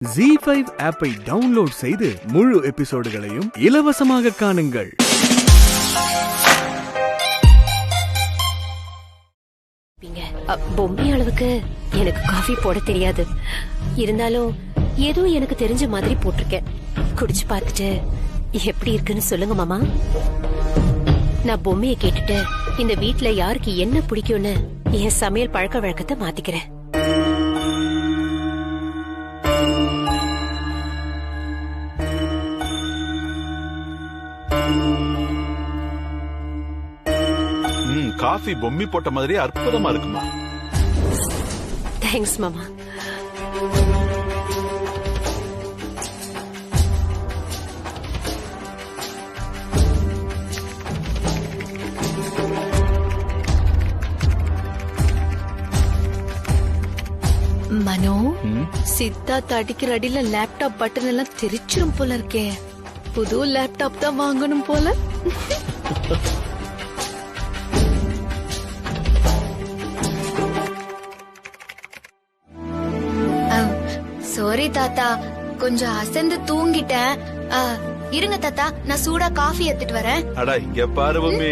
ZEE5 ஆப்பை download செய்து முழு எபிசோடுகளையும் இலவசமாக காணுங்கள். பொம்பை அளவுக்கு எனக்கு காஃபி போட தெரியாது. இருந்தாலும் ஏதோ எனக்கு தெரிஞ்ச மாதிரி போட்டிருக்கேன். குடிச்சு பார்த்துட்டு எப்படி இருக்குன்னு சொல்லுங்க மாமா. நான் பொம்மையை கேட்டுட்டு இந்த வீட்ல யாருக்கு என்ன பிடிக்கும்னு என் சமையல் பழக்க வழக்கத்தை மாத்திக்கிறேன். காஃபி பொம்மி போட்ட மாதிரி அற்புதமா இருக்குமா? தேங்க்ஸ் மாமா. மனோ, சித்தார்த் அடிக்கிற அடியில லேப்டாப் பட்டன் எல்லாம் தெரிச்சிரும் போல இருக்கே. புது லேப்டாப் தான் வாங்கணும் போல. சாரி தாத்தா, கொஞ்சம் அசந்து தூங்கிட்டேன். இருங்க தாத்தா, நான் சூடா காஃபி எடுத்துட்டு வரேன். அடா இங்க பாரு பொம்மி,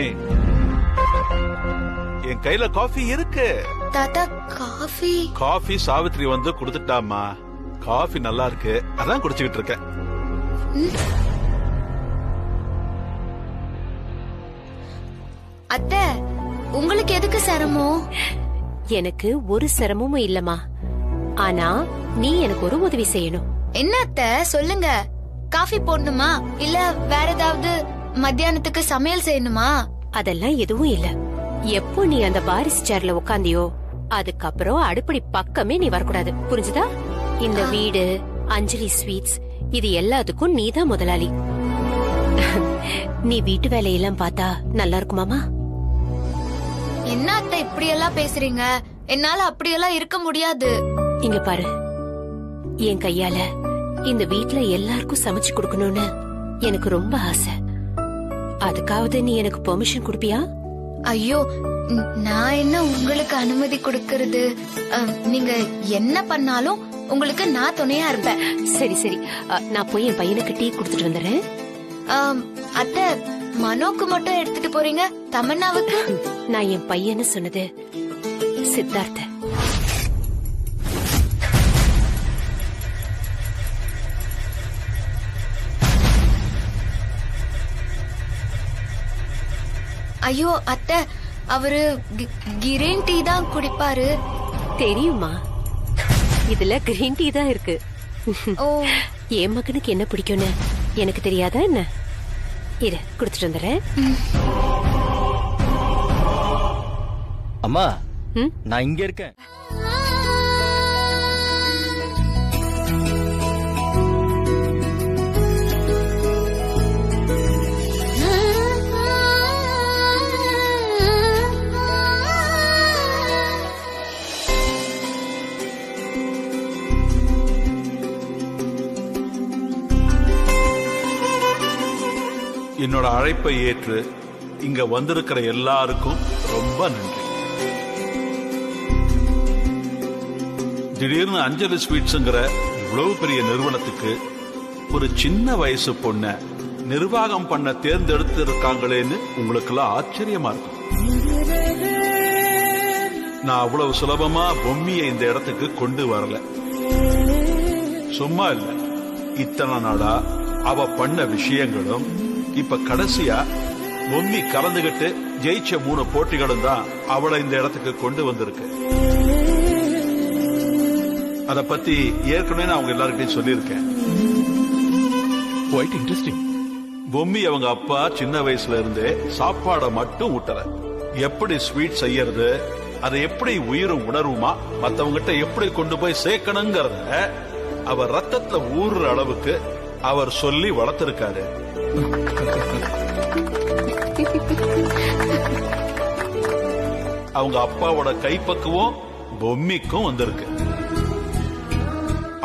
என் கையில காஃபி இருக்கு. தாத்தா காஃபி? காஃபி சாவித்ரி வந்து குடுத்துட்டாமா. காஃபி நல்லா இருக்கு, அதான் குடிச்சுக்கிட்டு இருக்கேன். அத்தை, உங்களுக்கு எதுக்கு சிரமம்? எனக்கு ஒரு சிரமமும் இல்லம்மா. ஆனா நீ எனக்கு ஒரு உதவி செய்யணும். என்ன அத்தை, சொல்லுங்க. காஃபி போடணுமா இல்ல வேற ஏதாவது மத்தியானத்துக்கு சமையல் செய்யணுமா? அதெல்லாம் எதுவும் இல்ல. எப்போ நீ அந்த பாரிஸ் சேர்ல உட்காந்தியோ அதுக்கப்புறம் அடுப்படி பக்கமே நீ வரக்கூடாது, புரிஞ்சுதா? இந்த வீடு, அஞ்சலி ஸ்வீட்ஸ், இது எல்லாத்துக்கும் நீதான் முதலாளி. நீ வீட்டு வேலையெல்லாம் பார்த்தா நல்லா இருக்குமாமா? என்ன அத்தை இப்படி எல்லாம் பேசுறீங்க? என்னால அப்படியெல்லாம் இருக்க முடியாது. இங்க பாரு, என் கையால இந்த வீட்ல எல்லாருக்கும் சமைச்சு கொடுக்கணும்னு எனக்கு ரொம்ப ஆசை. அதுக்காவது நீ எனக்கு பெர்மிஷன் கொடுப்பியா? ஐயோ, நான் என்ன உங்களுக்கு அனுமதி கொடுக்கறது? நீங்க என்ன பண்ணாலும் உங்களுக்கு நான் துணையா இருப்பேன். சரி சரி, நான் போய் என் பையனுக்கு டீ கொடுத்துட்டு வந்துடுறேன். அத்தை, மனோக்கு மட்டும் எடுத்துட்டு போறீங்க, தமன்னாவுக்கு? நான் என் பையன்னு சொன்னது சித்தார்த்த. ஐயோ அத்தை, அவரு கிரீன் டீ தான் குடிப்பாரு. தெரியுமா, இதுல கிரீன் டீ தான் இருக்கு. ஓ, என் மகனுக்கு என்ன பிடிக்கும்னு எனக்கு தெரியாதா என்ன? இரு, குடுத்துட்டு வந்துடுறேன். அம்மா, நான் இங்க இருக்கேன். என்னோட அழைப்பை ஏற்று இங்க வந்திருக்கிற எல்லாருக்கும் ரொம்ப நன்றி. திடீர்னு அஞ்சலி ஸ்வீட்ஸ்ங்கிற இவ்வளவு பெரிய நிறுவனத்துக்கு ஒரு சின்ன வயசு பொண்ண நிர்வாகம் பண்ண தேர்ந்தெடுத்து இருக்காங்களேன்னு உங்களுக்கு எல்லாம் ஆச்சரியமா இருக்கும். நான் அவ்வளவு சுலபமா பொம்மியை இந்த இடத்துக்கு கொண்டு வரல. சும்மா இல்ல, இத்தனை நாளா அவ பண்ண விஷயங்களும் இப்ப கடைசியா பொம்மி கலந்துகிட்டு ஜெயிச்ச 3 போட்டிகளும் தான் அவளை இந்த இடத்துக்கு கொண்டு வந்திருக்கு. அத பத்தி ஏற்கனவே நான் அவங்க எல்லார்கிட்டையும் சொல்லியிருக்கேன். Quite interesting. பொம்மி அவங்க அப்பா சின்ன வயசுல இருந்தே சாப்பாடை மட்டும் ஊட்டல, எப்படி ஸ்வீட் செய்யறது, அதை எப்படி உயிரும் உணர்வுமா மத்தவங்கிட்ட எப்படி கொண்டு போய் சேர்க்கணுங்கிறத அவர் ரத்தத்துல ஊறுற அளவுக்கு அவர் சொல்லி வளர்த்திருக்காரு. அவங்க அப்பாவோட கைப்பக்குவம் பொம்மிக்கும் வந்திருக்கு.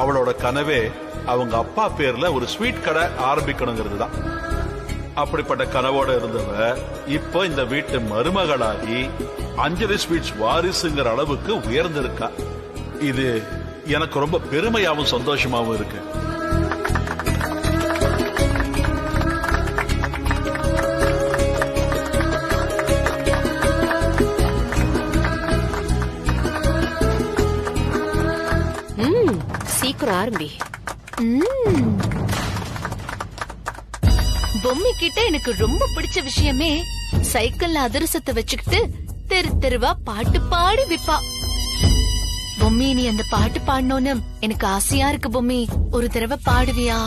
அவளோட கனவே அவங்க அப்பா பேர்ல ஒரு ஸ்வீட் கடை ஆரம்பிக்கணுங்கிறது தான். அப்படிப்பட்ட கனவோட இருந்தவ இப்ப இந்த வீட்டு மருமகளாகி அஞ்சலி ஸ்வீட்ஸ் வாரிசுங்கிற அளவுக்கு உயர்ந்திருக்கா. இது எனக்கு ரொம்ப பெருமையாவும் சந்தோஷமாவும் இருக்கு. சீக்கிரம் ஆரம்பி. பொம்மை கிட்ட எனக்கு ரொம்ப பிடிச்ச விஷயமே சைக்கிள்ல அதிரசத்தை வச்சுக்கிட்டு தெரு தெருவா பாட்டு பாடி விப்பா. பொம்மி நீ அந்த பாட்டு பாடணும்னு எனக்கு ஆசையா இருக்கு. பொம்மி ஒரு தடவை பாடுவியா?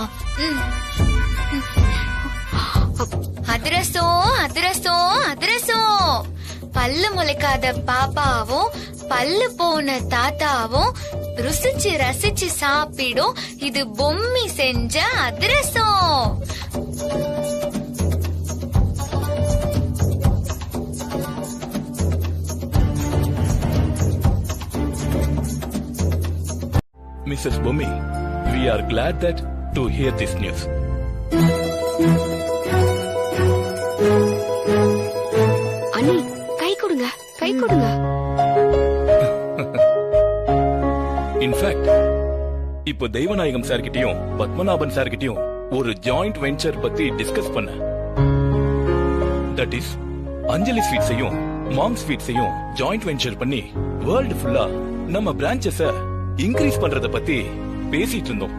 அதிரசம் அதிரசம் அதிரசம், பல்லு முளைக்காத பாப்பாவும் பல்லு போன தாத்தாவும் ருசிச்சு ரசிச்சு சாப்பிடும் இது பொம்மி செஞ்ச அதிரசம். Mrs. Bhumi, we are glad that to hear this news. அண்ணி கை கொடுங்க, கை கொடுங்க. இன்ஃபேக்ட் இப்போ தெய்வநாயகம் சார் கிட்டயும் பத்மநாபன் சார் கிட்டயும் ஒரு ஜாயிண்ட் வெஞ்சர் பத்தி டிஸ்கஸ் பண்ண. தட் இஸ் அஞ்சலி ஸ்வீட்ஸையும் மாம் ஸ்வீட்ஸையும் ஜாயிண்ட் வெஞ்சர் பண்ணி வேர்ல்டு ஃபுல்லா நம்ம பிரான்ச்சஸ இன்க்ரீஸ் பண்றத பத்தி பேசிட்டு இருந்தோம்.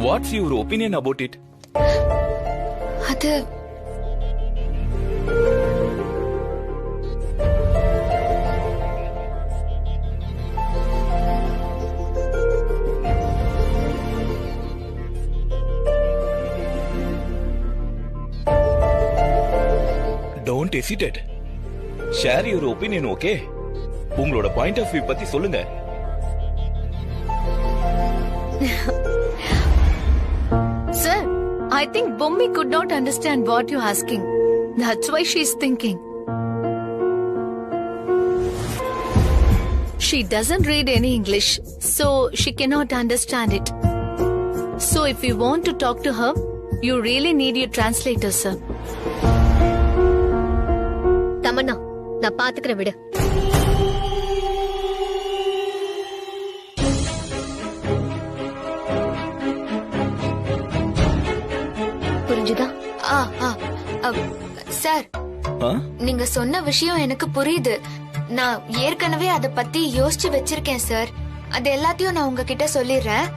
What's your opinion about it? அது don't hesitate. Share your opinion. Okay, உங்களோட பாயிண்ட் ஆஃப் வியூ பத்தி சொல்லுங்க. Sir, I think Bommi could not understand what you're asking. That's why she's thinking. She doesn't read any English, so she cannot understand it. So if you want to talk to her, you really need your translator, sir. Tamannaah, நான் பாத்துக்கிறேன், விடு. புரிஞ்சுதா? Sir, நீங்க சொன்ன விஷயம் எனக்கு புரியுது. நான் ஏற்கனவே அத பத்தி யோசிச்சு வச்சிருக்கேன் சார். அது எல்லாத்தையும் நான் உங்ககிட்ட சொல்லிடுறேன்.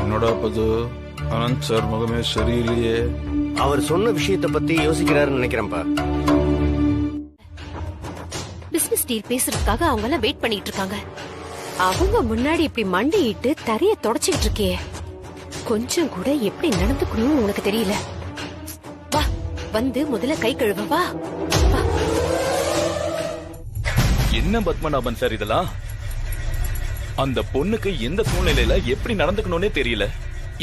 என்னோட பது அனந்த் சார் முகமே சரியில்லையே. அவர் சொன்ன விஷயத்தை பத்தி யோசிக்கிறாருன்னு நினைக்கிறேன்ப்பா. பிசினஸ் டீல் பேசுறதுக்காக அவங்க எல்லாம் வெயிட் பண்ணிட்டு இருக்காங்க. அவங்க முன்னாடி இப்படி மண்டிட்டு தரைய தொடச்சிட்டு இருக்கே, கொஞ்சம் கூட எப்படி நடந்துக்கணும் உனக்கு தெரியல. வா, வந்து முதல்ல கை கழுவ வா. என்ன பத்மநாபன் சார் இதெல்லாம்? அந்த பொண்ணுக்கு எந்த சூழ்நிலையில எப்படி நடந்துக்கணும்னே தெரியல.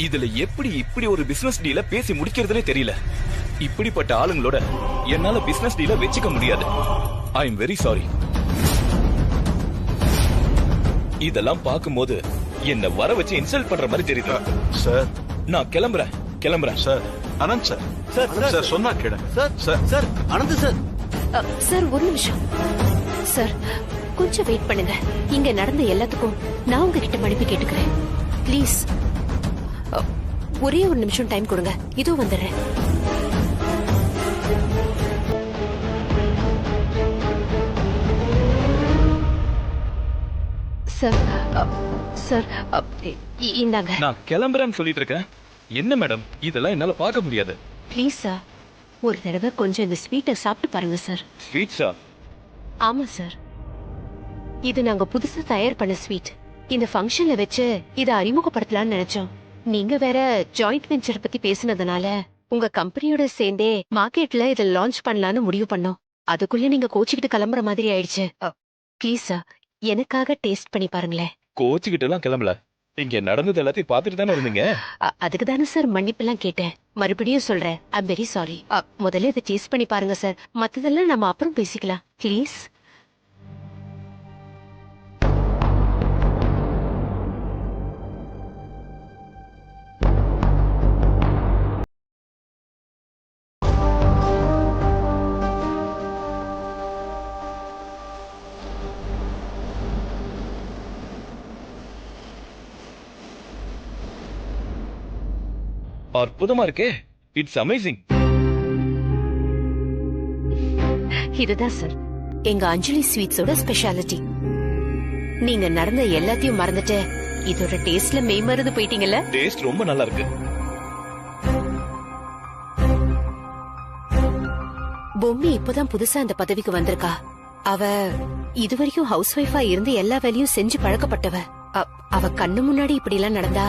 இதுல எப்படி இப்படி ஒரு பிசினஸ் டீல பேசி முடிக்கிறதுனே தெரியல. இப்படிப்பட்ட ஆளுங்களோட என்னால பிசினஸ் டீல வச்சுக்க முடியாது. I am very sorry. இதெல்லாம் பார்க்கும்போது என்ன வர வச்சு இன்சல்ட் பண்ற மாதிரி தெரியுது. சார், நான் கிளம்புறேன் சார். அனந்த் சார், சார் சொன்னா கேளுங்க. Sir sir Anand sir. Sir ஒரு நிமிஷம் சார், கொஞ்சம் வெயிட் பண்ணுங்க. இங்க நடந்த எல்லாத்துக்கும் நான் உங்ககிட்ட மன்னிப்பு கேட்டுக்கிறேன். ப்ளீஸ் ஒரே ஒரு நிமிஷம் டைம் கொடுங்க, இதோ வந்துடுறேன். சார், சார் இந்தாங்க. நான் கிளம்புறேன்னு சொல்லிட்டு இருக்கேன். என்ன மேடம், இதெல்லாம் என்னால பார்க்க முடியாது. ப்ளீஸ் சார், ஒரு தடவை கொஞ்சம் இந்த ஸ்வீட்டை சாப்பிட்டு பாருங்க சார். ஸ்வீட்ஸா? ஆமா சார், இது நாங்க புதுசா தயார் பண்ண ஸ்வீட். இந்த ஃபங்க்ஷன்ல வச்சு இத அறிமுகப்படுத்தலாம்னு நினைச்சோம். நீங்க வேற ஜாயிண்ட் வெஞ்சர் பத்தி பேசினதுனால உங்க கம்பெனியோட சேர்ந்தே மார்க்கெட்ல இத லான்ச் பண்ணலாம்னு முடிவு பண்ணோம். அதுக்குள்ள நீங்க கோச்சிக்கிட்டு கிளம்புற மாதிரி ஆயிடுச்சு. ப்ளீஸ் சார், எனக்காக டேஸ்ட் பண்ணி பாருங்களேன். கோச்சுக்கிட்டு எல்லாம் கிளம்பல. இங்க நடந்தது எல்லாத்தையும் பாத்துட்டு தானே இருந்தீங்க. அதுக்கு தானே சார் மன்னிப்பு எல்லாம் கேட்டேன். மறுபடியும் சொல்றேன், ஐ அம் வெரி சாரி. முதல்ல இதை டேஸ்ட் பண்ணி பாருங்க சார். மத்ததெல்லாம் நம்ம அப்புறம் பேசிக்கலாம் ப்ளீஸ். அற்புதமா இருக்கே. It's amazing. இதுதான் சார் எங்க அஞ்சலி ஸ்வீட்ஸோட ஸ்பெஷாலிட்டி. நீங்க நடந்த எல்லாத்தையும் மறந்துட்டு இதோட டேஸ்ட்ல மெய்மறந்து போயிட்டீங்கல்ல. டேஸ்ட் ரொம்ப நல்லா இருக்கு. பொம்மி இப்பதான் புதுசா இந்த பதவிக்கு வந்திருக்கா. அவ இதுவரைக்கும் ஹவுஸ் ஒய்ஃபா இருந்து எல்லா வேலையும் செஞ்சு பழக்கப்பட்டவ. அவ கண்ணு முன்னாடி இப்படி எல்லாம் நடந்தா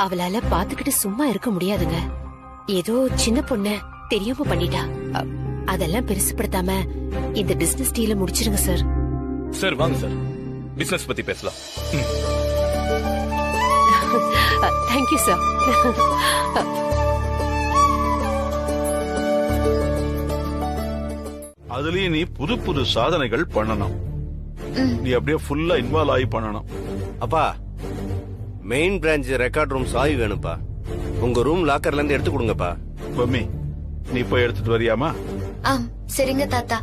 அவளால பாத்துக்கிட்டு சும்மா இருக்க முடியாதுங்க. ஏதோ சின்ன பொண்ணு தெரியாம பண்ணிட்டா. அதெல்லாம் பெருசுப்படுத்தாம இந்த பிசினஸ் டீல முடிச்சிருங்க சார். சார் வாங்க சார், பிசினஸ் பத்தி பேசலாம். Thank you sir. அதுலயும் நீ புது புது சாதனைகள் பண்ணணும். நீ அப்படியே ஃபுல்லா இன்வால்வ் ஆகி பண்ணணும். அப்பா, மெயின் பிரான்ச் ரெக்கார்ட் ரூம் சாவி வேணும்ப்பா. உங்க ரூம் லாக்கர்ல இருந்து எடுத்து கொடுங்கப்பா. பொம்மி, நீ போய் எடுத்துட்டு வரியாமா? சரிங்க தாத்தா.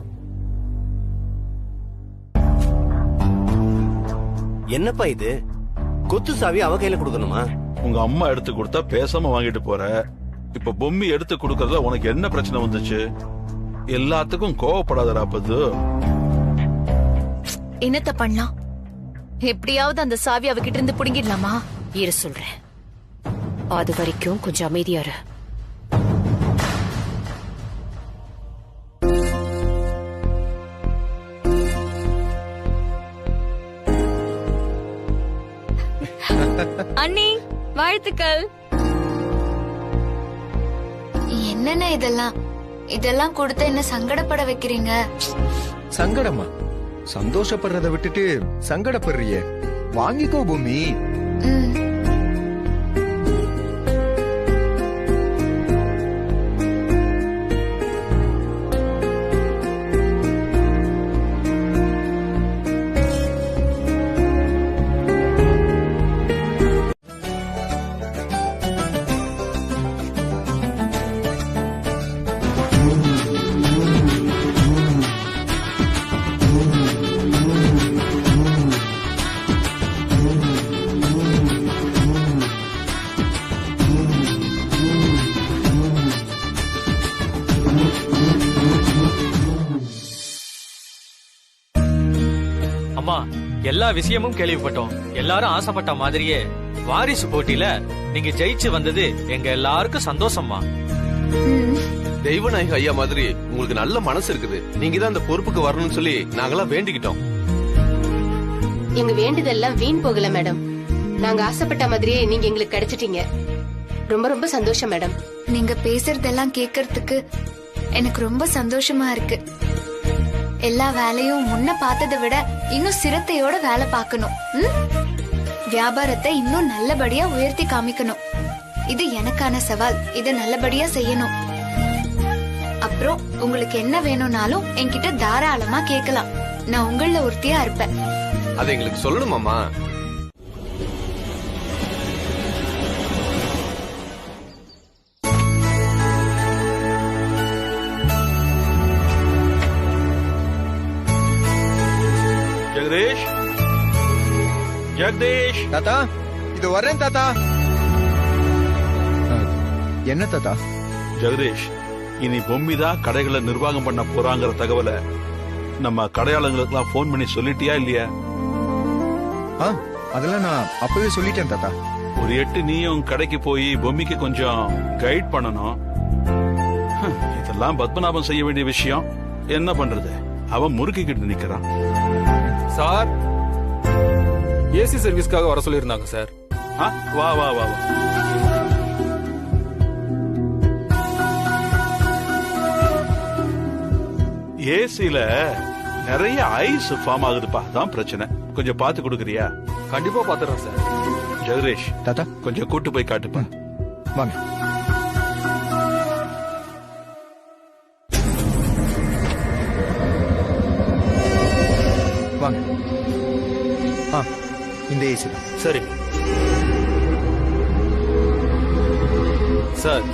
என்னப்பா இது, கொத்து சாவி அவ கையில கொடுக்கணுமா? உங்க அம்மா எடுத்து கொடுத்தா பேசாம வாங்கிட்டு போற. இப்ப பொம்மி எடுத்து கொடுக்கறதுல உனக்கு என்ன பிரச்சனை வந்துச்சு? எல்லாத்துக்கும் கோவப்படாதடா பது. என்னத்த பண்ணலாம்? எப்படியாவது அந்த சாவி அவகிட்ட இருந்து புடுங்கிடலாமா? இரு சொல்றேன். அது வரைக்கும் கொஞ்சம் அமைதியா இரு. அண்ணி வாழ்த்துக்கள். என்னென்ன இதெல்லாம் கொடுத்து என்ன சங்கடப்பட வைக்கிறீங்க? சங்கடமா? சந்தோஷப்படுறத விட்டுட்டு சங்கடப்படுறியே. வாங்கிக்கோ பூமி. அம்மா, எல்லா விஷயமும் கேள்விப்பட்டோம். எல்லாரும் ஆசைப்பட்ட மாதிரியே வாரிசு போட்டியில நீங்க ஜெயிச்சு வந்தது எங்க எல்லாருக்கும் சந்தோஷம்மா. தெய்வநாயக ஐயா மாதிரி உங்களுக்கு நல்ல மனசு இருக்குது. நீங்க தான் அந்த பொறுப்புக்கு வரணும்னு சொல்லி நாங்கெல்லாம் வேண்டிக்கிட்டோம். எங்க வேண்டுதெல்லாம் வீண் போகல மேடம். நாங்க ஆசைப்பட்ட மாதிரியே நீங்க எங்களுக்கு கிடைச்சிட்டீங்க. ரொம்ப ரொம்ப சந்தோஷம் மேடம். நீங்க பேசுறதெல்லாம் கேட்கறதுக்கு எனக்கு ரொம்ப சந்தோஷமா இருக்கு. எல்லா வேலையும் முன்ன பார்த்ததை விட இன்னும் சிரத்தையோட வேலை பார்க்கணும். வியாபாரத்தை இன்னும் நல்லபடியா உயர்த்தி காமிக்கணும். இது எனக்கான சவால். இதை நல்லபடியா செய்யணும். அப்புறம் உங்களுக்கு என்ன வேணும்னாலும் என்கிட்ட தாராளமா கேட்கலாம். நான் உங்கள ஒருத்தியா இருப்பேன். அதை எங்களுக்கு சொல்லணுமாமா? ஜெகதீஷ், ஜெகதீஷ். தாத்தா, இது வரேன் தாத்தா. என்ன தாத்தா? ஜெகதீஷ், இனி பொம்மி தான் கடைகளை நிர்வாகம் பண்ண போறாங்கிற தகவலை நம்ம கடையாளங்களுக்கெல்லாம் போன் பண்ணி சொல்லிட்டியா இல்லையா? அதெல்லாம் நான் அப்பவே சொல்லிட்டேன் தாத்தா. ஒரு எட்டு நீயும் கடைக்கு போய் பொம்மிக்கு கொஞ்சம் கைட் பண்ணணும். இதெல்லாம் பத்மநாபம் செய்ய வேண்டிய விஷயம். என்ன பண்றது, அவன் முறுக்கிக்கிட்டு நிக்கிறான். சார், ஏசி சர்வீஸ்க்காக வர சொல்லியிருந்தாங்க சார். வா வா வா. ஏசில நிறைய ஐஸ் ஃபார்ம் ஆகுதுப்பா, அதான் பிரச்சனை. கொஞ்சம் பார்த்து கொடுக்கறியா? கண்டிப்பா பாத்துறேன் சார். ஜெகதீஷ் தாத்தா, கொஞ்சம் கூட்டு போய் காட்டுப்பா. வாங்க. வாங்க. இந்த ஏசி தான். சரி சார்.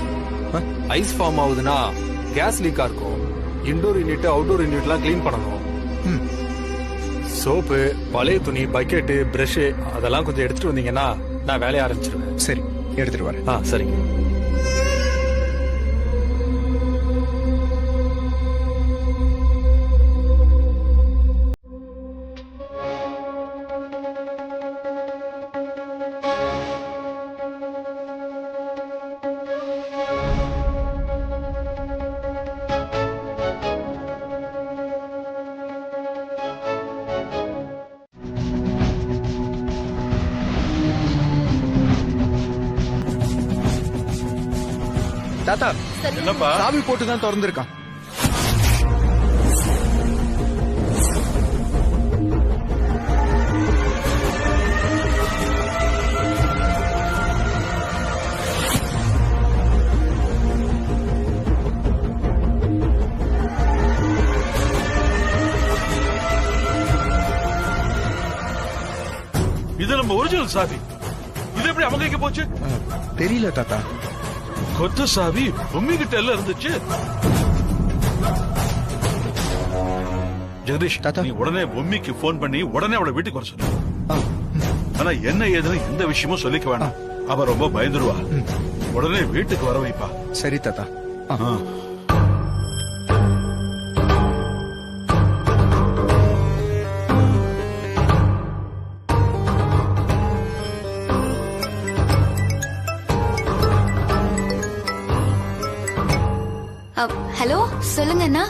ஐஸ் ஃபார்ம் ஆகுதுன்னா கேஸ் லீக்கா இருக்கும். இன்டோர் யூனிட் அவுட்டோர் யூனிட்லாம் கிளீன் பண்ணணும். சோப்பு, பழைய துணி, பக்கெட்டு, பிரஷ் அதெல்லாம் கொஞ்சம் எடுத்துட்டு வந்தீங்கன்னா நான் வேலையை ஆரம்பிச்சிருவேன். சரி, எடுத்துட்டு வரேன். சரிங்க. தாத்தா என்னப்பா சாவி போட்டு தான் திறந்திருக்கான். இது நம்ம ஒரிஜினல் சாவி. இது எப்படி அவங்க கைக்கு போச்சு? தெரியல தாத்தா. கொத்த சாவி பொம்மி கிட்ட எல்லாம் இருந்துச்சு. ஜெகதீஷ் தாத்தா. நீ உடனே பொம்மிக்கு போன் பண்ணி உடனே அவளை வீட்டுக்கு வர சொல்லு. ஆனா என்ன ஏதுன்னு எந்த விஷயமும் சொல்லிக்க வேண்டாம். அவ ரொம்ப பயந்துருவா. உடனே வீட்டுக்கு வர வைப்பா. சரி தாத்தா. ஹலோ, சொல்லுங்க அண்ணா.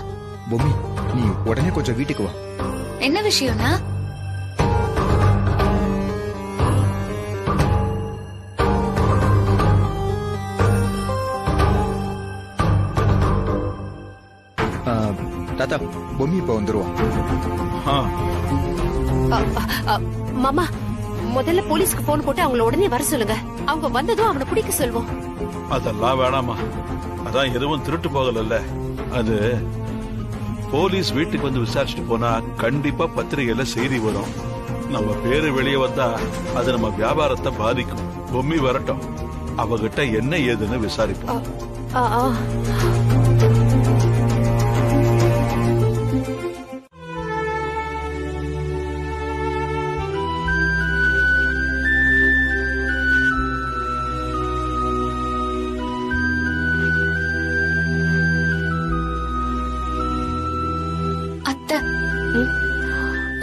பொம்மி, நீ உடனே கொஞ்சம் வீட்டுக்கு வா. என்ன விஷயம்னா? தாத்தா, பொம்மி இப்ப வந்துருவா. மாமா, முதல்ல போலீஸ்க்கு போன் போட்டு அவங்கள உடனே வர சொல்லுங்க. அவங்க வந்ததும் அவனை பிடிக்க சொல்வோம். அதெல்லாம் வேணாமா. அதான் எதுவும் திருட்டு போகல. அது போலீஸ் வீட்டுக்கு வந்து விசாரிச்சுட்டு போனா கண்டிப்பா பத்திரிகையில செய்தி வரும். நம்ம பேரு வெளியே வந்தா அது நம்ம வியாபாரத்தை பாதிக்கும். பொம்மி வரட்டும், அவகிட்ட என்ன ஏதுன்னு விசாரிப்போம்.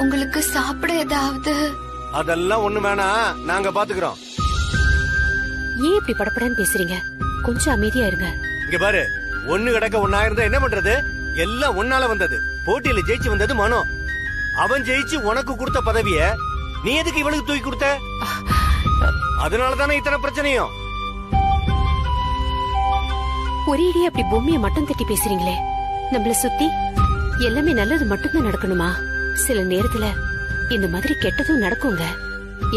உங்களுக்கு சாப்பிட ஏதாவது? அதெல்லாம் ஒண்ணு வேணாம், நாங்க பாத்துக்கிறோம். ஏன் இப்படி படப்படன்னு பேசுறீங்க? கொஞ்சம் அமைதியா இருங்க. இங்க பாரு, ஒண்ணு கிடக்க ஒன்னா இருந்தா என்ன பண்றது? எல்லாம் ஒன்னால வந்தது. போட்டியில ஜெயிச்சு வந்தது மனோ. அவன் ஜெயிச்சு உனக்கு கொடுத்த பதவிய நீ எதுக்கு இவளுக்கு தூக்கி கொடுத்த? அதனாலதானே இத்தனை பிரச்சனையும். ஒரேடியே அப்படி பொம்மையை மட்டும் தட்டி பேசுறீங்களே. நம்மள சுத்தி எல்லாமே நல்லது மட்டும்தான் நடக்கணுமா? சில நேரத்துல இந்த மாதிரி கெட்டதும் நடக்குங்க.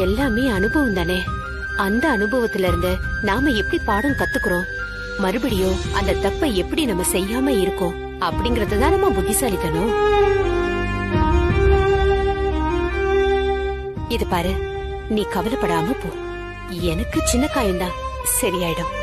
எல்லாமே அனுபவம் தானே. அந்த அனுபவத்துல இருந்து நாம எப்படி பாடம் கத்துக்கிறோம், மறுபடியும் அந்த தப்பை எப்படி நம்ம செய்யாம இருக்கோம் அப்படிங்கறதுதான் நம்ம புத்திசாலித்தனம். இது பாரு, நீ கவலைப்படாம போ. எனக்கு சின்ன காயம்தான், சரியாயிடும்.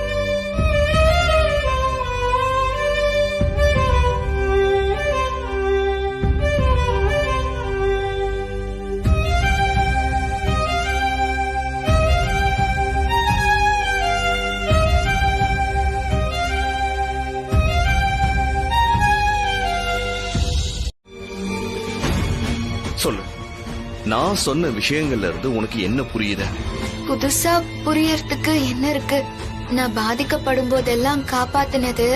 சொல்லு, நான் சொன்ன விஷயங்கள்ல இருந்து உனக்கு என்ன புரியுது? புதுசா புரியறதுக்கு என்ன இருக்கு? நான் பாதிக்கப்படும் போதெல்லாம் காப்பாத்தினது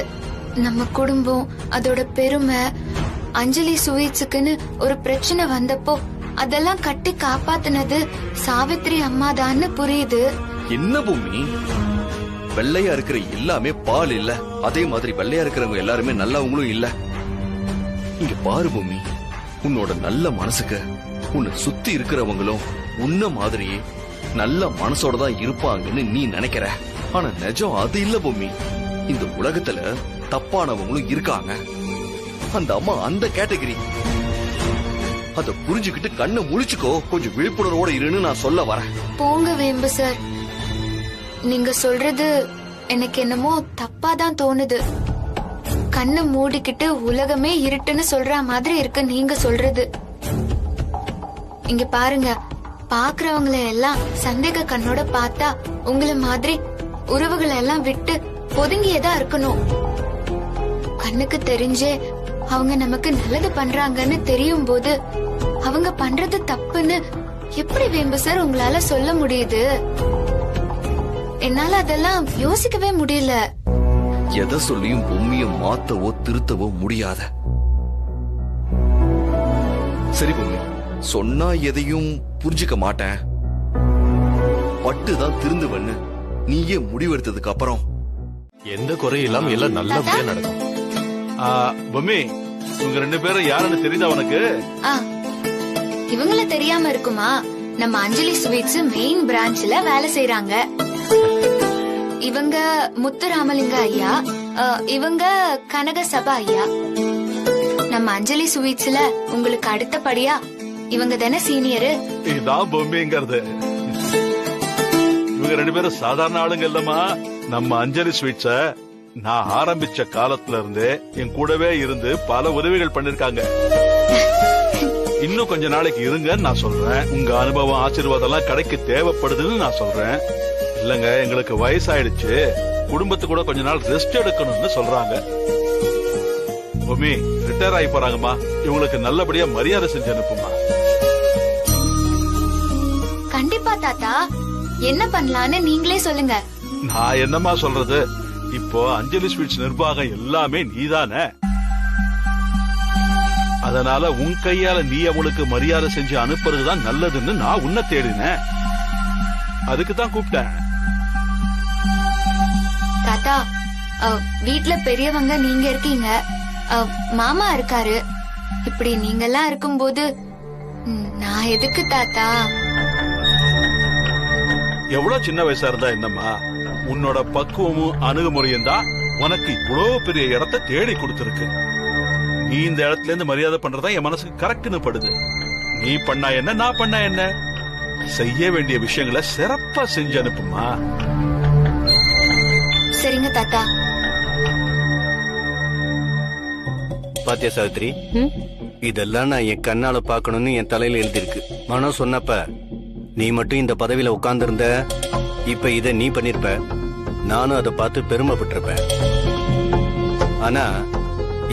நம்ம குடும்பம், அதோட பெருமை. அஞ்சலி ஸ்வீட்ஸுக்குன்னு ஒரு பிரச்சனை வந்தப்போ அதெல்லாம் கட்டி காப்பாத்தினது சாவித்ரி அம்மாதான்னு புரியுது. என்ன பூமி, வெள்ளையா இருக்கிற எல்லாமே பால் இல்ல, அதே மாதிரி வெள்ளையா இருக்கிறவங்க எல்லாருமே நல்லவங்களும் இல்ல. இங்க பாரு பூமி, உன்னோட நல்ல மனசுக்கு உன்னை சுத்தி இருக்கிறவங்களும் உன்ன மாதிரியே நல்ல மனசோட தான் இருப்பாங்கன்னு நீ நினைக்கிற. ஆனா நிஜம் அது இல்ல பூமி. இந்த உலகத்துல தப்பானவங்களும் இருக்காங்க. அந்த அம்மா அந்த கேட்டகரி. அத புரிஞ்சுக்கிட்டு கண்ணை முழிச்சுக்கோ, கொஞ்சம் விழிப்புணர்வோட இருன்னு நான் சொல்ல வரேன். போங்க வேம்பு சார், நீங்க சொல்றது எனக்கு என்னமோ தப்பாதான் தோணுது. கண்ணு மூடிக்கிட்டு உலகமே இருட்டுன்னு சொல்ற மாதிரி இருக்கு நீங்க சொல்றது. இங்க பாருங்க, பாக்குறவங்கள எல்லாம் சந்தேக கண்ணோட பார்த்தா உங்களை மாதிரி உறவுகளை எல்லாம் விட்டு ஒதுங்கியதா இருக்கணும். கண்ணுக்கு தெரிஞ்சே அவங்க நமக்கு நல்லது பண்றாங்கன்னு தெரியும் போது அவங்க பண்றது தப்புன்னு எப்படி வேம்பு சார் உங்களால சொல்ல முடியுது? என்னால அதெல்லாம் யோசிக்கவே முடியல. எதை சொல்லியும் பொம்மியை மாத்தவோ திருத்தவோ முடியாத. சரி பொம்மி, சொன்னா எதையும் புரிஞ்சுக்க மாட்டேன், பட்டுதான் திருந்துவன்னு நீயே முடிவெடுத்ததுக்கு அப்புறம் எந்த குறையும் இல்லாம எல்லாம் நல்லபடியா நடக்கும். பொம்மி, இவங்க 2 பேரும் யாருன்னு தெரியுதா உனக்கு? இவங்கள தெரியாம இருக்குமா? நம்ம அஞ்சலி ஸ்வீட்ஸ் மெயின் பிரான்ச்ல வேலை செய்யறாங்க. இவங்க முத்துராமலிங்க ஐயா, இவங்க கனக சபா ஐயா. நம்ம அஞ்சலி ஸ்வீட்ஸ்ல உங்களுக்கு அடுத்தபடியா இவங்க தானே சீனியரு. இதான் பொம்மிங்கிறது. இவங்க 2 பேரும் சாதாரண ஆளுங்க இல்லம்மா. நம்ம அஞ்சலி ஸ்வீட்ஸ நான் ஆரம்பிச்ச காலத்துல இருந்தே என் கூடவே இருந்து பல உதவிகள் பண்ணிருக்காங்க. இன்னும் கொஞ்ச நாளைக்கு இருங்கன்னு நான் சொல்றேன். உங்க அனுபவம் ஆசீர்வாதம் எல்லாம் கடைக்கு தேவைப்படுதுன்னு நான் சொல்றேன். இல்லங்க, எங்களுக்கு வயசாயிடுச்சு, குடும்பத்து கூட கொஞ்ச நாள் ரெஸ்ட் எடுக்கணும்னு சொல்றாங்க. பொம்மி ரிட்டையர் ஆகி போறாங்கம்மா. இவங்களுக்கு நல்லபடியா மரியாதை செஞ்சு அனுப்புமா. கண்டிப்பா தாத்தா. என்ன பண்ணலான்னு நீங்களே சொல்லுங்க. நான் என்னமா சொல்றது? இப்போ அஞ்சலி ஸ்வீட்ஸ் நிர்வாகம் எல்லாமே நீதானே. அதனால உன் கையால நீ அவளுக்கு மரியாதை செஞ்சு அனுப்புறதுதான் நல்லதுன்னு நான் உன்னை தேடினேன். அதுக்கு தான் கூப்பிட்டேன். தாத்தா, வீட்ல பெரியவங்க நீங்க இருக்கீங்க, மாமா இருக்காரு. இப்படி நீங்க எல்லாம் இருக்கும்போது நான் எதுக்கு தாத்தா? எவ்வளவு சின்ன வயசா இருந்தா என்னம்மா, உன்னோட பக்குவமும் அணுகுமுறையும் தான் உனக்கு இவ்வளவு பெரிய இடத்தை தேடி கொடுத்திருக்கு. நீ இந்த இடத்துல இருந்து மரியாதை பண்றதா என் மனசுக்கு கரெக்ட்னு படுது. நீ பண்ணா என்ன, நான் பண்ணா என்ன, செய்ய வேண்டிய விஷயங்களை சிறப்பா செஞ்சு அனுப்புமா. சரிங்க தாத்தா. பாத்தியா சாவித்ரி, இதெல்லாம் நான் என் கண்ணால பாக்கணும்னு என் தலையில எழுதிருக்கு. மனோ சொன்னப்ப நீ மட்டும் இந்த பதவியில உட்கார்ந்து இருந்த, இப்ப இத நீ பண்ணிருப்ப. நானும் அதை பார்த்து பெருமைப்பட்டிருப்பேன். ஆனா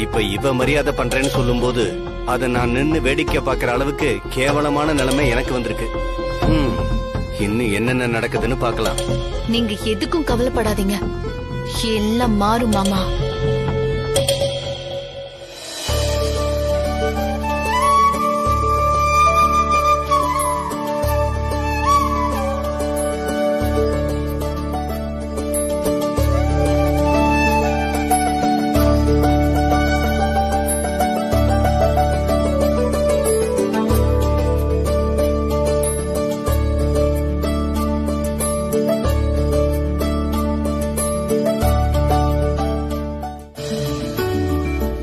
இப்ப இவ மரியாதை பண்றேன்னு சொல்லும் போது அதை நான் நின்னு வேடிக்கை பாக்குற அளவுக்கு கேவலமான நிலைமை எனக்கு வந்திருக்கு. இன்னும் என்னென்ன நடக்குதுன்னு பாக்கலாம். நீங்க எதுக்கும் கவலைப்படாதீங்க, எல்லாம் மாறும் மாமா.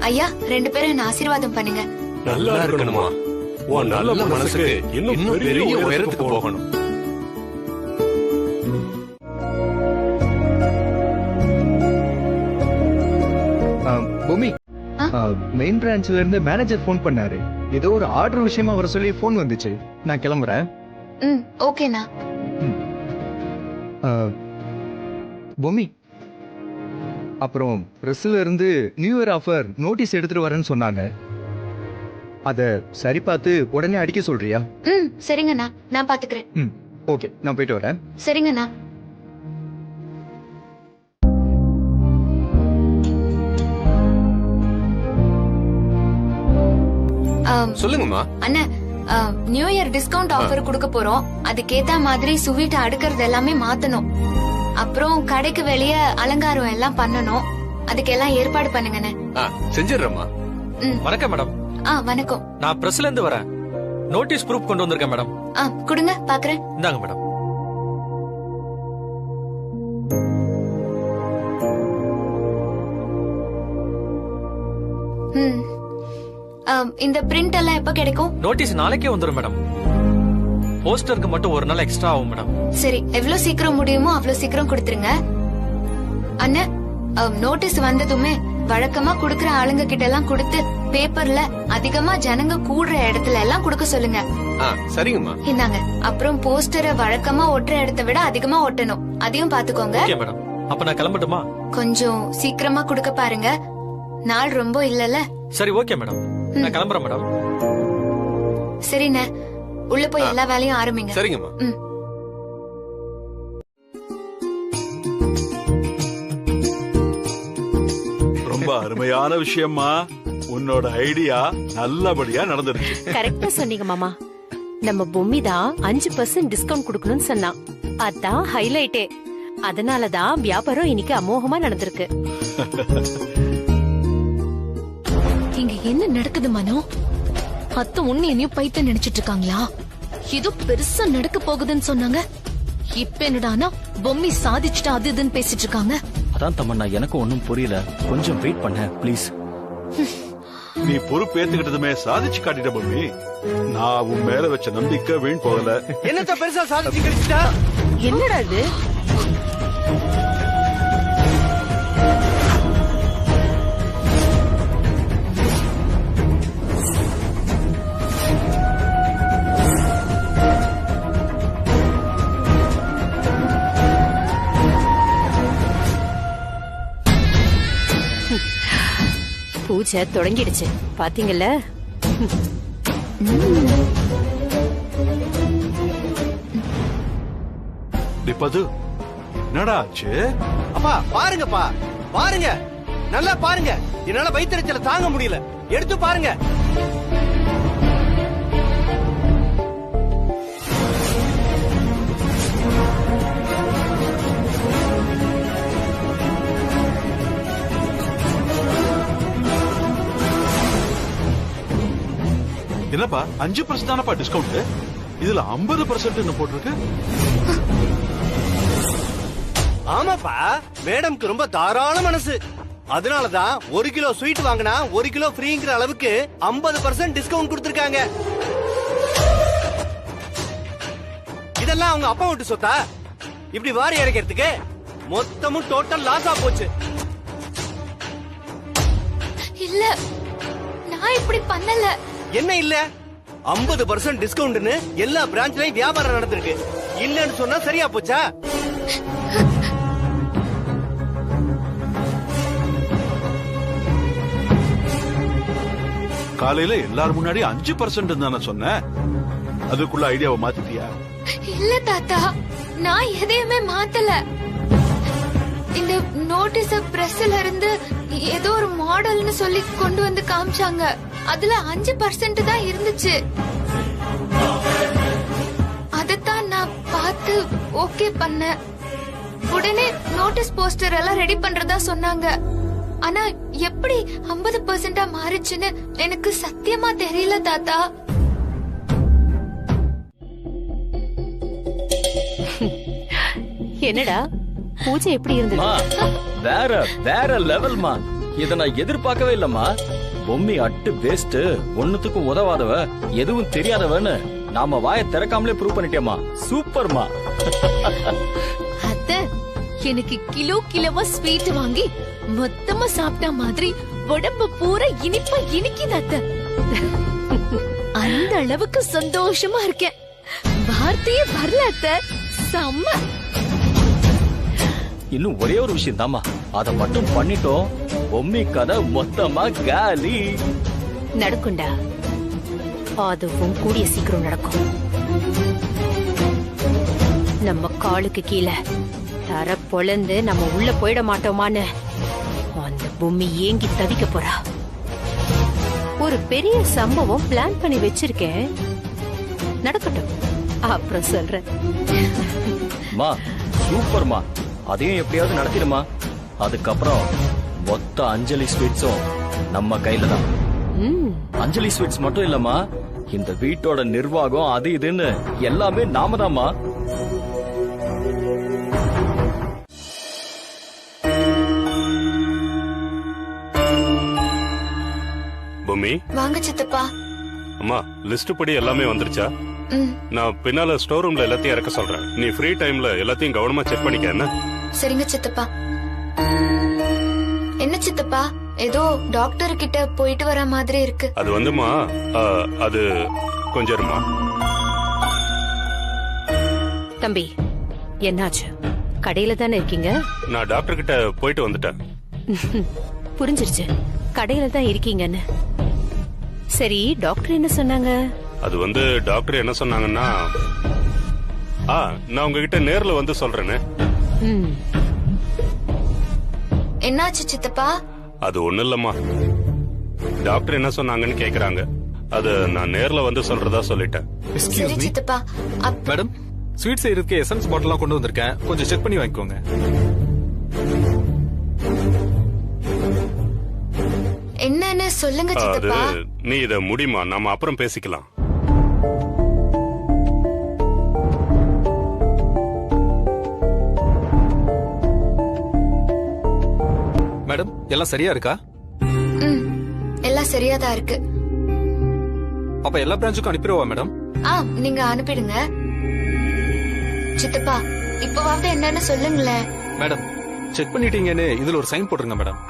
ஐயா, 2 பேரும் என்ன ஆசீர்வாதம் பண்ணுங்க. நல்லா இருக்கணுமா? உன் நல்ல மனசுக்கு இன்னும் பெரிய உயரத்துக்கு போகணும். பொம்மி, மெயின் பிரான்ச்ல இருந்து மேனேஜர் போன் பண்ணாரு. ஏதோ ஒரு ஆர்டர் விஷயமா வர சொல்லி போன் வந்துச்சு. நான் கிளம்புறேன். ஓகேண்ணா. பொம்மி, அப்புறம் பிரஸ்ல இருந்து நியூ இயர் ஆஃபர் நோட்டீஸ் எடுத்துட்டு வரேன்னு சொன்னாங்க. அத சரி பார்த்து உடனே அடிக்க சொல்றியா? சரிங்கண்ணா, நான் பாத்துக்கிறேன். ஓகே, நான் போயிட்டு வரேன். சரிங்கண்ணா. சொல்லுங்கம்மா. அண்ணா, நியூ இயர் டிஸ்கவுண்ட் ஆஃபர் கொடுக்க போறோம். அதுக்கேத்த மாதிரி ஸ்வீட் அடுக்கிறது எல்லாமே மாத்தணும். அப்புறம் கடைக்கு வெளியே அலங்காரம் எல்லாம் பண்ணணும். அதுக்கெல்லாம் ஏற்பாடு பண்ணுங்கண்ணே. செஞ்சிடறேம்மா. வணக்கம் மேடம். வணக்கம். நான் பிரஸ்ல இருந்து வரேன். நோட்டீஸ் ப்ரூஃப் கொண்டு வந்திருக்கேன் மேடம். கொடுங்க, பாக்குறேன். இந்தாங்க மேடம். இந்த பிரிண்ட் எல்லாம் எப்ப கிடைக்கும்? நோட்டீஸ் நாளைக்கே வந்துரும் மேடம். போஸ்டருக்கு மட்டும் ஒரு நாள் எக்ஸ்ட்ரா ஆகும் மேடம். சரி, எவ்வளவு சீக்கிரம் முடியுமோ அவ்வளவு சீக்கிரம் கொடுத்துருங்க. அண்ணா, நோட்டீஸ் வந்ததுமே வழக்கமா குடுக்கற ஆளுங்க கிட்ட எல்லாம் கொடுத்து பேப்பர்ல அதிகமா ஜனங்க கூடுற இடத்துல எல்லாம் கொடுக்க சொல்லுங்க. சரிங்கம்மா. இந்தாங்க. அப்புறம் போஸ்டரை வழக்கமா ஒட்டுற இடத்தை விட அதிகமா ஒட்டணும். அதையும் பாத்துக்கோங்க. Okay madam. அப்ப நான் கிளம்பட்டுமா? கொஞ்சம் சீக்கிரமா கொடுக்க பாருங்க. நாள் ரொம்ப இல்லல. சரி, ஓகே மேடம். நான் கிளம்புறேன் மேடம். சரிண்ணே, உள்ள போய் எல்லா வேலையும் ஆரம்பிங்க. சரிங்கம்மா. ரொம்ப அருமையான விஷயம்மா. உன்னோட ஐடியா நல்லபடியா நடந்துருச்சு. கரெக்டா சொன்னீங்க மாமா. நம்ம பொம்மி தான் 5% டிஸ்கவுண்ட் கொடுக்கணும்னு சொன்னா. அதான் ஹைலைட்டே. அதனாலதான் வியாபாரம் இன்னைக்கு அமோகமா நடந்திருக்கு. இங்க என்ன நடக்குது மனோ? அத்தை ஒண்ணு என்னையும் பைத்த நினைச்சிட்டு இருக்காங்களா? ஏதோ பெருசா நடக்க போகுதுன்னு சொன்னாங்க. இப்ப என்னடானா பொம்மி சாதிச்சுட்டா அது இதுன்னு பேசிட்டு இருக்காங்க. அதான் தமன்னா எனக்கு ஒன்னும் புரியல. கொஞ்சம் வெயிட் பண்ண ப்ளீஸ். நீ பொறுப்பு ஏத்துக்கிட்டதுமே சாதிச்சு காட்டிட்ட பொம்மி. நான் உன் மேல வச்ச நம்பிக்கை வீண் போகல. என்னத்த பெருசா சாதிச்சு கிடைச்சிட்டா? என்னடா இது? பூஜை தொடங்கிடுச்சு பாத்தீங்கல்ல. பது என்னடா ஆச்சு? அப்பா பாருங்கப்பா, பாருங்க, நல்லா பாருங்க. என்னால வயிற்றுச்சல தாங்க முடியல. எடுத்து பாருங்க. என்னப்பா 5% தானப்பா டிஸ்கவுண்ட்? இதுல 50% போட்டிருக்கு. ஆமாப்பா, மேடம்க்கு ரொம்ப தாராள மனசு. அதனாலதான் 1 கிலோ ஸ்வீட் வாங்கினா 1 கிலோ ஃப்ரீங்கிற அளவுக்கு 50% டிஸ்கவுண்ட் கொடுத்திருக்காங்க. இதெல்லாம் அவங்க அப்பா விட்டு சொத்தா? இப்படி வாரி இறக்கிறதுக்கு மொத்தமும் டோட்டல் லாஸா போச்சு. இல்ல, நான் இப்படி பண்ணல. என்ன இல்ல? 50% டிஸ்கவுண்ட்னு எல்லா பிரான்ச்லயும் வியாபாரம் நடந்திருக்கு. இல்லன்னு சொன்னா சரியா போச்சா? காலையில எல்லாரும் முன்னாடி 5% தானே சொன்ன. அதுக்குள்ள ஐடியாவை மாத்திட்டியா? இல்ல தாத்தா, நான் எதையுமே மாத்தல. இந்த நோட்டீஸ பிரஸ்ல இருந்து ஏதோ ஒரு மாடல்னு சொல்லி கொண்டு வந்து காமிச்சாங்க. அதுல 5% தான் இருந்துச்சு. அதத்தான் நான் பார்த்து ஓகே பண்ண. உடனே நோட்டீஸ் போஸ்டர் எல்லாம் ரெடி பண்றதா சொன்னாங்க. ஆனா எப்படி 50% மாறிச்சுன்னு எனக்கு சத்தியமா தெரியல தாத்தா. என்னடா பூஜை எப்படி இருந்தது? வேற வேற லெவல்மா. இத நான் எதிர்பார்க்கவே இல்லம்மா. பொம்மி அட்டு வேஸ்ட், ஒண்ணுத்துக்கும் உதவாதவ, எதுவும் தெரியாதவன்னு நாம வாயை திறக்காமலே ப்ரூவ் பண்ணிட்டேமா. சூப்பர்மா. அத்தை எனக்கு கிலோ கிலோவா ஸ்வீட் வாங்கி மொத்தமா சாப்பிட்ட மாதிரி உடம்பு பூரா இனிப்பா இனிக்குது அத்தை. அந்த அளவுக்கு சந்தோஷமா இருக்கேன். வார்த்தையே வரல அத்தை. செம்ம. இன்னும் ஒரே ஒரு விஷயம் தாமா, அத மட்டும் பண்ணிட்டோம், பொம்மி கதை மொத்தமா காலி. நடக்கும்டா, அதுவும் கூடிய சீக்கிரம் நடக்கும். நம்ம காலுக்கு கீழே தர பொழந்து நம்ம உள்ள போயிட மாட்டோமான்னு அந்த பொம்மி ஏங்கி தவிக்க போறா. ஒரு பெரிய சம்பவம் பிளான் பண்ணி வச்சிருக்கேன், நடக்கட்டும், அப்புறம் சொல்றேன். மா சூப்பர்மா, அதையும் எப்படியாவது நடத்திடுமா. அதுக்கப்புறம் மொத்த அஞ்சலி ஸ்வீட்ஸும் நம்ம கையில தான். அஞ்சலி ஸ்வீட்ஸ் மட்டும் இல்லம்மா, இந்த வீட்டோட நிர்வாகம் அது இதுன்னு எல்லாமே நாம தான்மா. பொம்மி வாங்க சித்தப்பா. அம்மா, லிஸ்ட் படி எல்லாமே வந்துருச்சா? நான் பின்னால ஸ்டோர் ரூம்ல எல்லாத்தையும் இறக்க சொல்றேன். நீ ஃப்ரீ டைம்ல எல்லாத்தையும் கவனமா செக் பண்ணிக்க. என்ன? சரிங்க சித்தப்பா. என்ன சித்தப்பா, ஏதோ டாக்டர் கிட்ட போயிட்டு வர மாதிரி இருக்கு. அது வந்துமா, அது கொஞ்சம் இருமா. தம்பி, என்னாச்சு? கடையில தானே இருக்கீங்க? நான் டாக்டர் கிட்ட போயிட்டு வந்துட்டேன். புரிஞ்சிருச்சு, கடையில தான் இருக்கீங்கன்னு. சரி, டாக்டர் என்ன சொன்னாங்க? அது வந்து டாக்டர் என்ன சொன்னாங்கன்னா, நான் உங்ககிட்ட நேர்ல வந்து சொல்றேன்னு. என்னாச்சு சித்தப்பா? அது ஒண்ணு இல்லம்மா, டாக்டர் என்ன சொன்னாங்கன்னு கேக்குறாங்க. அது நான் நேர்ல வந்து சொல்றதா சொல்லிட்டேன். சரி சித்தப்பா. மேடம், ஸ்வீட் செய்யறதுக்கு எசன்ஸ் பாட்டிலாம் கொண்டு வந்திருக்கேன், கொஞ்சம் செக் பண்ணி வாங்கிக்கோங்க. என்னன்னு சொல்லுங்க அது சித்தப்பா. நீ இத முடிமா, நாம அப்புறம் பேசிக்கலாம். மேடம், எல்லாம் சரியா இருக்கா? எல்லாம் சரியாதான் இருக்கு. அப்ப எல்லா பிரான்ச்சுக்கும் அனுப்பிடுவா மேடம்? நீங்க அனுப்பிடுங்க. சித்தப்பா, இப்பவாவது என்னன்னு சொல்லுங்களேன். மேடம், செக் பண்ணிட்டீங்கன்னு இதுல ஒரு சைன் போட்டுருங்க மேடம்.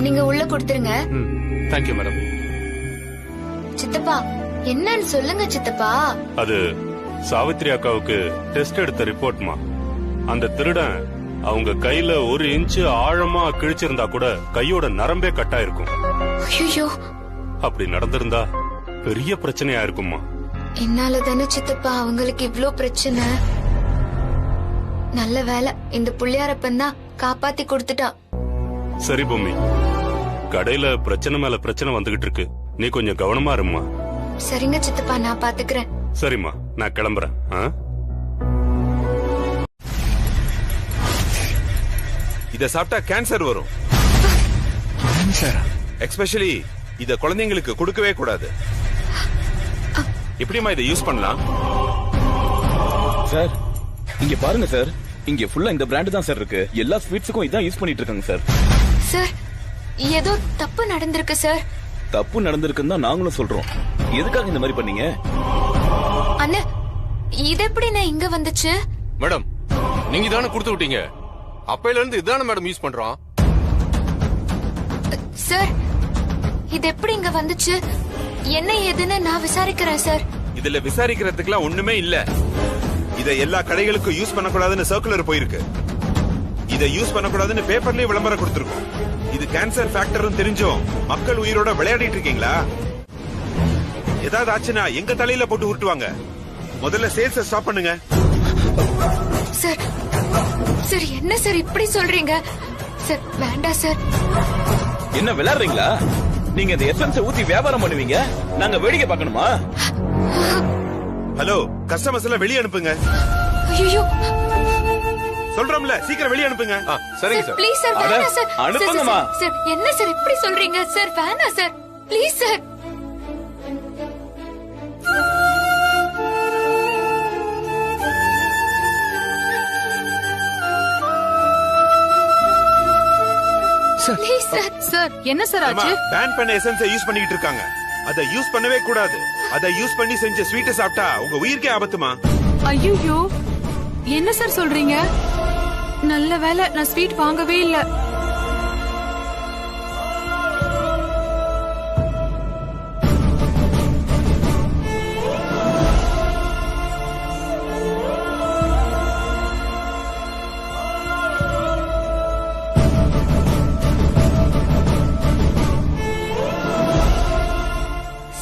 நீங்க உள்ள கொடுத்துருங்க. Thank you madam. சித்தப்பா, என்னன்னு சொல்லுங்க சித்தப்பா. அது சாவித்ரி அக்காவுக்கு டெஸ்ட் எடுத்த ரிப்போர்ட்மா. அந்த திருடன் அவங்க கையில 1 இன்ச்சு ஆழமா கிழிச்சிருந்தா கூட கையோட நரம்பே கட்டா இருக்கும். ஐயோ, அப்படி நடந்திருந்தா பெரிய பிரச்சனையா இருக்குமா. என்னால தானே சித்தப்பா அவங்களுக்கு இவ்ளோ பிரச்சனை. நல்ல வேலை இந்த புள்ளியாரப்பன் தான் காப்பாத்தி கொடுத்துட்டான். சரி பொம்மி, கடையில பிரச்சனை மேல பிரச்சனை வந்துகிட்டு இருக்கு, நீ கொஞ்சம் கவனமா இருமா. சரிங்க சித்தப்பா, நான் பாத்துக்கிறேன். சரிம்மா, நான் கிளம்புறேன். இத சாப்பிட்டா கேன்சர் வரும். எஸ்பெஷலி இத குழந்தைங்களுக்கு கொடுக்கவே கூடாது. எப்படிமா இதை யூஸ் பண்ணலாம்? சார் இங்க பாருங்க சார், இங்க ஃபுல்லா இந்த பிராண்ட் தான் சார் இருக்கு. எல்லா ஸ்வீட்ஸுக்கும் இதான் யூஸ் பண்ணிட்டு இருக்காங்க சார். சார், ஏதோ தப்பு நடந்திருக்கு சார். தப்பு நடந்திருக்குன்னு தான் நாங்களும் சொல்றோம். எதுக்காக இந்த மாதிரி பண்ணீங்க? அண்ணா, இது எப்படி நான் இங்க வந்துச்சு? மேடம், நீங்க தானே கொடுத்து விட்டீங்க. அப்பையில இருந்து இதான மேடம் யூஸ் பண்றோம். சார், இது எப்படி இங்க வந்துச்சு? என்ன ஏதுன்னு நான் விசாரிக்கிறேன் சார். இதுல விசாரிக்கிறதுக்குலாம் ஒண்ணுமே இல்ல. இத எல்லா கடைகளுக்கும் யூஸ் பண்ணக்கூடாதுன்னு சர்க்குலர் போயிருக்கு. இத யூஸ் பண்ணக்கூடாதுன்னு பேப்பர்லயே விளம்பரம் கொடுத்திருக்கோம். இது கேன்சர் ஃபேக்டர்னு தெரிஞ்சும் மக்கள் உயிரோட விளையாடிட்டு இருக்கீங்களா? ஏதாவது ஆச்சுன்னா எங்க தலையில போட்டு உருட்டுவாங்க. முதல்ல சேல்ஸ் ஸ்டாப் பண்ணுங்க. சார், சார் என்ன சார் இப்படி சொல்றீங்க? சார் வேண்டாம் சார். என்ன விளையாடுறீங்களா? நீங்க இந்த எசன்ஸ் ஊத்தி வியாபாரம் பண்ணுவீங்க, நாங்க வேடிக்கை பார்க்கணுமா? ஹலோ, கஸ்டமர்ஸ் எல்லாம் வெளிய அனுப்புங்க. ஐயோ, சொல்றோம்ல, சீக்கிரம் வெளிய அனுப்புங்க. சரிங்க சார். ப்ளீஸ் சார், வேண்டாம் சார். அனுப்புங்கம்மா. சார் என்ன சார் இப்படி சொல்றீங்க? சார் வேண்டாம் sir, please sir. Please sir. Sir என்ன சார் ஆச்சு? பேன் பண்ண எசன்ஸ் யூஸ் பண்ணிட்டு இருக்காங்க. அத யூஸ் பண்ணவே கூடாது. அத யூஸ் பண்ணி செஞ்ச ஸ்வீட் சாப்பிட்டா உங்க உயிருக்கே ஆபத்துமா. ஐயோ, என்ன சார் சொல்றீங்க? நல்ல வேளை நான் ஸ்வீட் வாங்கவே இல்ல.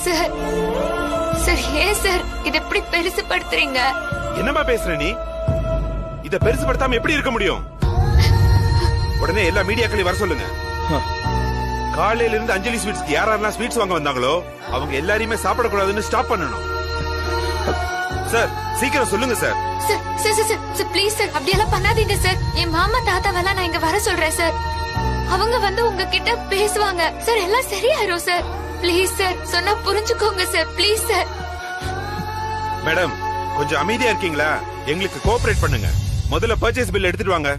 சார், சார் ஏன் சார் இத எப்படி பெருசுபடுத்துறீங்க? என்னமா பேசுற நீ? இத பெருசுபடுத்தாம எப்படி இருக்க முடியும்? உடனே எல்லா மீடியாக்களையும் வர சொல்லுங்க. காலையில இருந்து அஞ்சலி ஸ்வீட்ஸ்க்கு யாரெல்லாம் ஸ்வீட்ஸ் வாங்க வந்தாங்களோ அவங்க எல்லாரையுமே சாப்பிடக்கூடாதுன்னு ஸ்டாப் பண்ணணும். சார் சீக்கிரம் சொல்லுங்க sir. Sir sir sir sir please sir, அப்படியெல்லாம் பண்ணாதீங்க சார். என் மாமா தாத்தாவெல்லாம் நான் இங்க வர சொல்றேன் சார். அவங்க வந்து உங்ககிட்ட பேசுவாங்க சார், எல்லாம் சரியாயிரும் சார். ப்ளீஸ் சார், சொன்னா புரிஞ்சுக்கோங்க சார், ப்ளீஸ் சார். மேடம் கொஞ்சம் அமைதியா இருக்கீங்களா? எங்களுக்கு கோஆபரேட் பண்ணுங்க. முதல்ல பர்ச்சேஸ் பில் எடுத்துட்டு வாங்க.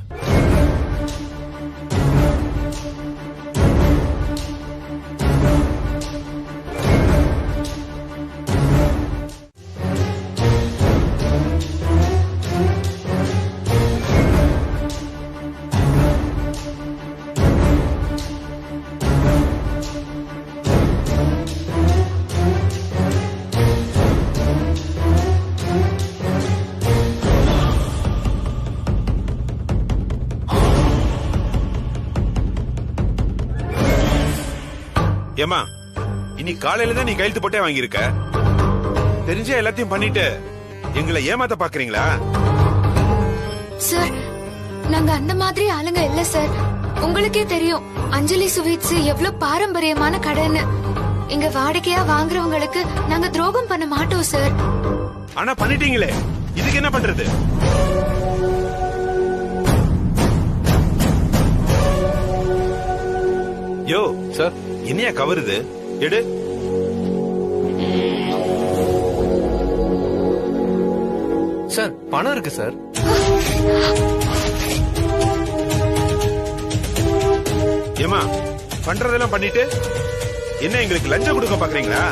ஏமா, இன்னைக்கு காலையில தான் நீ கையெழுத்து போட்டே வாங்கியிருக்க. தெரிஞ்ச எல்லாத்தையும் பண்ணிட்டு எங்களை ஏமாத்த பாக்குறீங்களா? சார் நாங்க அந்த மாதிரி ஆளுங்க இல்ல சார். உங்களுக்கே தெரியும் அஞ்சலி ஸ்வீட்ஸ் எவ்வளவு பாரம்பரியமான கடைன்னு. இங்க வாடிக்கையா வாங்குறவங்களுக்கு நாங்க துரோகம் பண்ண மாட்டோம் சார். ஆனா பண்ணிட்டீங்களே, இதுக்கு என்ன பண்றது? யோ சார், என்னையா கவருது? எடு. சார் பணம் இருக்கு சார். ஏமா பண்றதெல்லாம் பண்ணிட்டு என்ன எங்களுக்கு லஞ்சம் கொடுக்க பாக்குறீங்களா?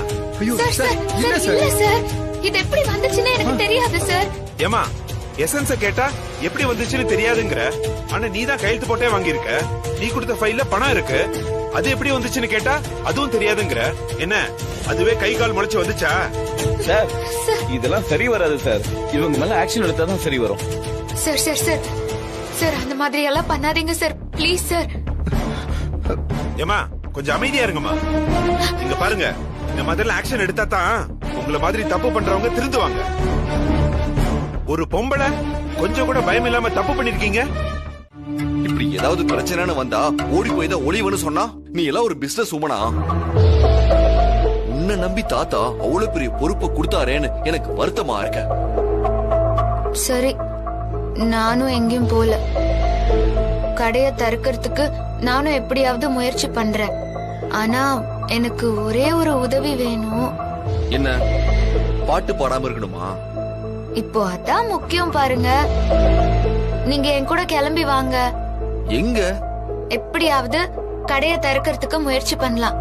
சார் சார் இல்ல சார், இது எப்படி வந்துச்சுன்னு எனக்கு தெரியாது சார். ஏமா எசன்ஸ கேட்டா எப்படி வந்துச்சுன்னு தெரியாதுங்கற. ஆனா நீ தான் கையெழுத்து போட்டே வாங்கியிருக்க. நீ கொடுத்த ஃபைல்ல பணம் இருக்கு, அது எப்படி வந்துச்சுன்னு கேட்டா அதுவும் தெரியாதுங்கற. என்ன அதுவே கை கால் முளைச்சு வந்துச்சா? சார் இதெல்லாம் சரி வராது சார். இவங்க மேல ஆக்ஷன் எடுத்தா தான் சரி வரும். சார் சார் சார் சார் அந்த மாதிரி எல்லாம் பண்ணாதீங்க சார், ப்ளீஸ் சார். ஏமா கொஞ்சம் அமைதியா இருங்கம்மா. இங்க பாருங்க, இந்த மாதிரி ஆக்ஷன் எடுத்தா தான் உங்களை மாதிரி தப்பு பண்றவங்க திருந்துவாங்க. ஒரு பொம்பளை கொஞ்சம் கூட பயம் இல்லாம தப்பு பண்ணிருக்கீங்க. இப்படி ஏதாவது பிரச்சனைன்னு வந்தா ஓடி போய் தான் ஒளிவன்னு சொன்னா நீ எல்லாம் ஒரு பிசினஸ் உமனா? உன்னை நம்பி தாத்தா அவ்வளவு பெரிய பொறுப்பை கொடுத்தாரேன்னு எனக்கு வருத்தமா இருக்க. சரி, நானும் எங்கேயும் போல. கடைய திறக்கிறதுக்கு நானும் எப்படியாவது முயற்சி பண்றேன். ஆனா எனக்கு ஒரே ஒரு உதவி வேணும். என்ன, பாட்டு பாடாம இருக்கணுமா? இப்போ அதான் முக்கியம் பாருங்க. நீங்க என் கூட கிளம்பி வாங்க. எங்க? எப்படியாவது கடைய திறக்கிறதுக்கு முயற்சி பண்ணலாம்.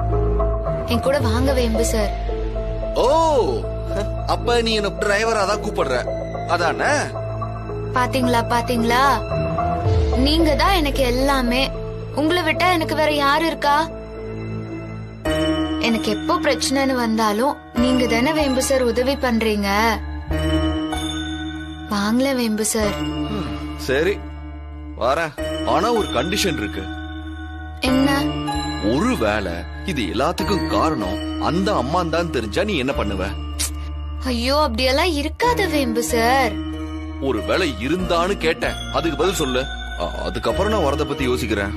என் கூட வாங்க வேம்பு சார். ஓ, அப்ப நீ என்ன டிரைவரா தான் கூப்பிடுற அதானே? பாத்தீங்களா பாத்தீங்களா, நீங்க தான் எனக்கு எல்லாமே. உங்களை விட்டா எனக்கு வேற யாரு இருக்கா? எனக்கு எப்போ பிரச்சனைன்னு வந்தாலும் நீங்க தானே வேம்பு சார் உதவி பண்றீங்க. வாங்கல வேம்பு சார். சரி வரேன். ஆனா ஒரு கண்டிஷன் இருக்கு. என்ன? ஒருவேளை இது எல்லாத்துக்கும் காரணம் அந்த அம்மா தான் தெரிஞ்சா நீ என்ன பண்ணுவ? ஐயோ அப்படியெல்லாம் இருக்காத வேம்பு சார். ஒருவேளை இருந்தான்னு கேட்டேன், அதுக்கு பதில் சொல்லு. அதுக்கப்புறம் நான் வரத பத்தி யோசிக்கிறேன்.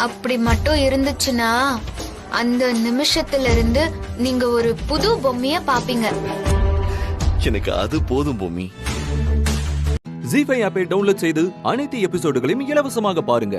அப்படி மட்டும் இருந்துச்சுன்னா அந்த நிமிஷத்துல இருந்து நீங்க ஒரு புது பொம்மைய பாப்பீங்க. எனக்கு அது போதும் பொம்மி. ஜீ5 ஆப்பை டவுன்லோட் செய்து அனைத்து எபிசோடுகளையும் இலவசமாக பாருங்க.